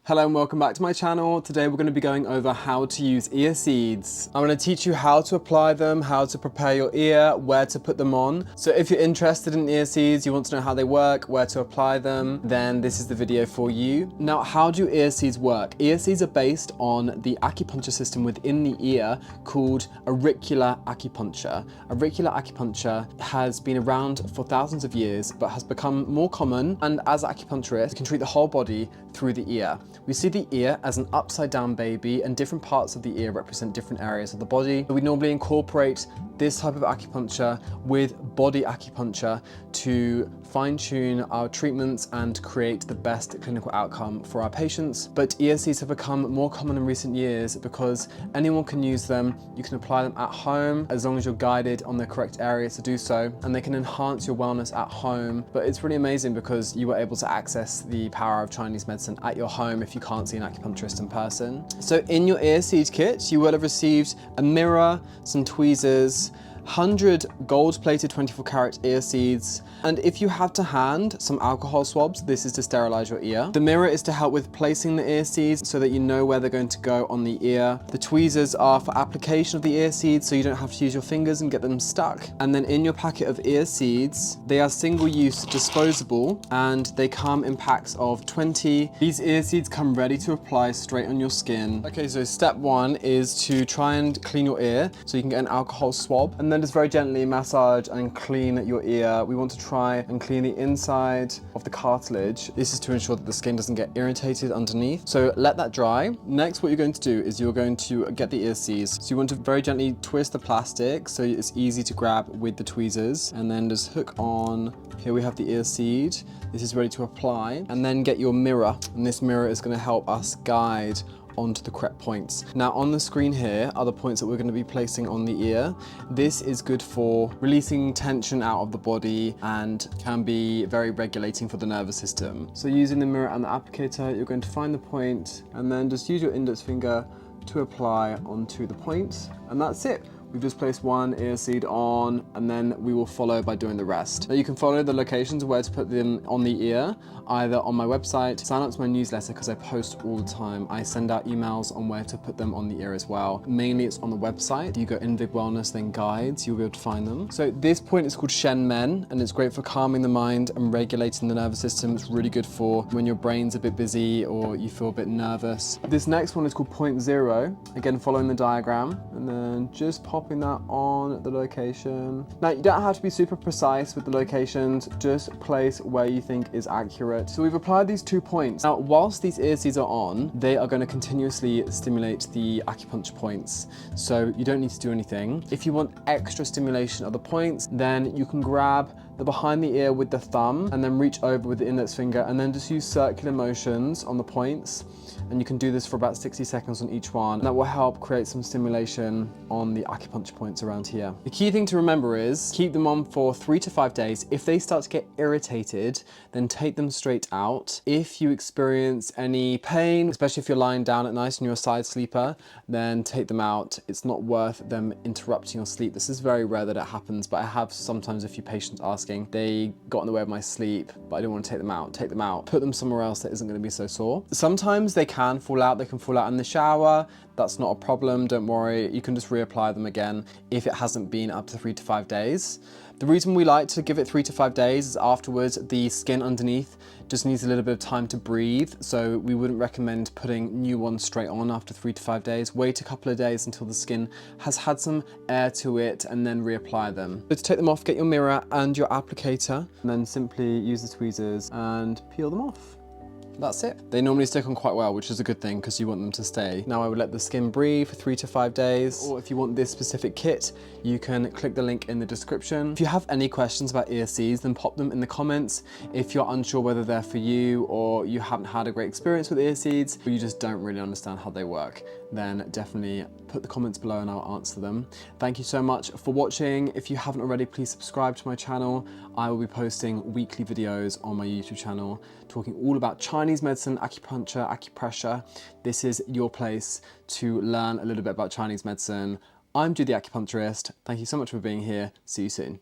Hello and welcome back to my channel. Today we're going to be going over how to use ear seeds. I'm going to teach you how to apply them, how to prepare your ear, where to put them on. So if you're interested in ear seeds, you want to know how they work, where to apply them, then this is the video for you. Now, how do ear seeds work? Ear seeds are based on the acupuncture system within the ear called auricular acupuncture. Auricular acupuncture has been around for thousands of years, but has become more common, and as acupuncturists, you can treat the whole body through the ear. We see the ear as an upside down baby, and different parts of the ear represent different areas of the body. We normally incorporate this type of acupuncture with body acupuncture to fine-tune our treatments and create the best clinical outcome for our patients. But ear seeds have become more common in recent years because anyone can use them. You can apply them at home as long as you're guided on the correct areas to do so, and they can enhance your wellness at home. But it's really amazing because you were able to access the power of Chinese medicine at your home if you can't see an acupuncturist in person. So in your ear seed kit, you will have received a mirror, some tweezers, 100 gold-plated 24-karat ear seeds, and if you have to hand some alcohol swabs, this is to sterilize your ear. The mirror is to help with placing the ear seeds so that you know where they're going to go on the ear. The tweezers are for application of the ear seeds so you don't have to use your fingers and get them stuck. And then in your packet of ear seeds, they are single-use disposable and they come in packs of 20. These ear seeds come ready to apply straight on your skin. Okay, so step one is to try and clean your ear so you can get an alcohol swab, and then just very gently massage and clean your ear. We want to try and clean the inside of the cartilage. This is to ensure that the skin doesn't get irritated underneath. So let that dry. Next, what you're going to do is you're going to get the ear seeds. So you want to very gently twist the plastic so it's easy to grab with the tweezers, and then just hook on. Here we have the ear seed. This is ready to apply. And then get your mirror, and this mirror is going to help us guide onto the correct points. Now on the screen here are the points that we're going to be placing on the ear. This is good for releasing tension out of the body and can be very regulating for the nervous system. So using the mirror and the applicator, you're going to find the point and then just use your index finger to apply onto the point, and that's it. We've just placed one ear seed on, and then we will follow by doing the rest. Now you can follow the locations where to put them on the ear, either on my website, sign up to my newsletter because I post all the time. I send out emails on where to put them on the ear as well. Mainly it's on the website. You go Invig Wellness, then guides, you'll be able to find them. So this point is called Shen Men, and it's great for calming the mind and regulating the nervous system. It's really good for when your brain's a bit busy or you feel a bit nervous. This next one is called Point Zero. Again, following the diagram, and then just popping that on the location. Now you don't have to be super precise with the locations, just place where you think is accurate. So we've applied these 2 points. Now whilst these ear seeds are on, they are going to continuously stimulate the acupuncture points, so you don't need to do anything. If you want extra stimulation of the points, then you can grab the behind the ear with the thumb and then reach over with the index finger and then just use circular motions on the points, and you can do this for about 60 seconds on each one. That will help create some stimulation on the acupuncture points around here. The key thing to remember is keep them on for 3 to 5 days. If they start to get irritated, then take them straight out. If you experience any pain, especially if you're lying down at night and you're a side sleeper, then take them out. It's not worth them interrupting your sleep. This is very rare that it happens, but I have sometimes a few patients asking, they got in the way of my sleep, but I don't want to take them out. Take them out. Put them somewhere else that isn't going to be so sore. Sometimes they can fall out. They can fall out in the shower. That's not a problem. Don't worry. You can just reapply them again if it hasn't been up to 3 to 5 days. The reason we like to give it 3 to 5 days is afterwards the skin underneath just needs a little bit of time to breathe, so we wouldn't recommend putting new ones straight on after 3 to 5 days. Wait a couple of days until the skin has had some air to it and then reapply them. So to take them off, get your mirror and your applicator, and then simply use the tweezers and peel them off. That's it. They normally stick on quite well, which is a good thing because you want them to stay. Now I would let the skin breathe for 3 to 5 days, or if you want this specific kit, you can click the link in the description. If you have any questions about ear seeds, then pop them in the comments. If you're unsure whether they're for you, or you haven't had a great experience with ear seeds, or you just don't really understand how they work, then definitely put the comments below and I'll answer them. Thank you so much for watching. If you haven't already, please subscribe to my channel. I will be posting weekly videos on my YouTube channel talking all about Chinese medicine, acupuncture, acupressure. This is your place to learn a little bit about Chinese medicine. I'm Jude the Acupuncturist. Thank you so much for being here. See you soon.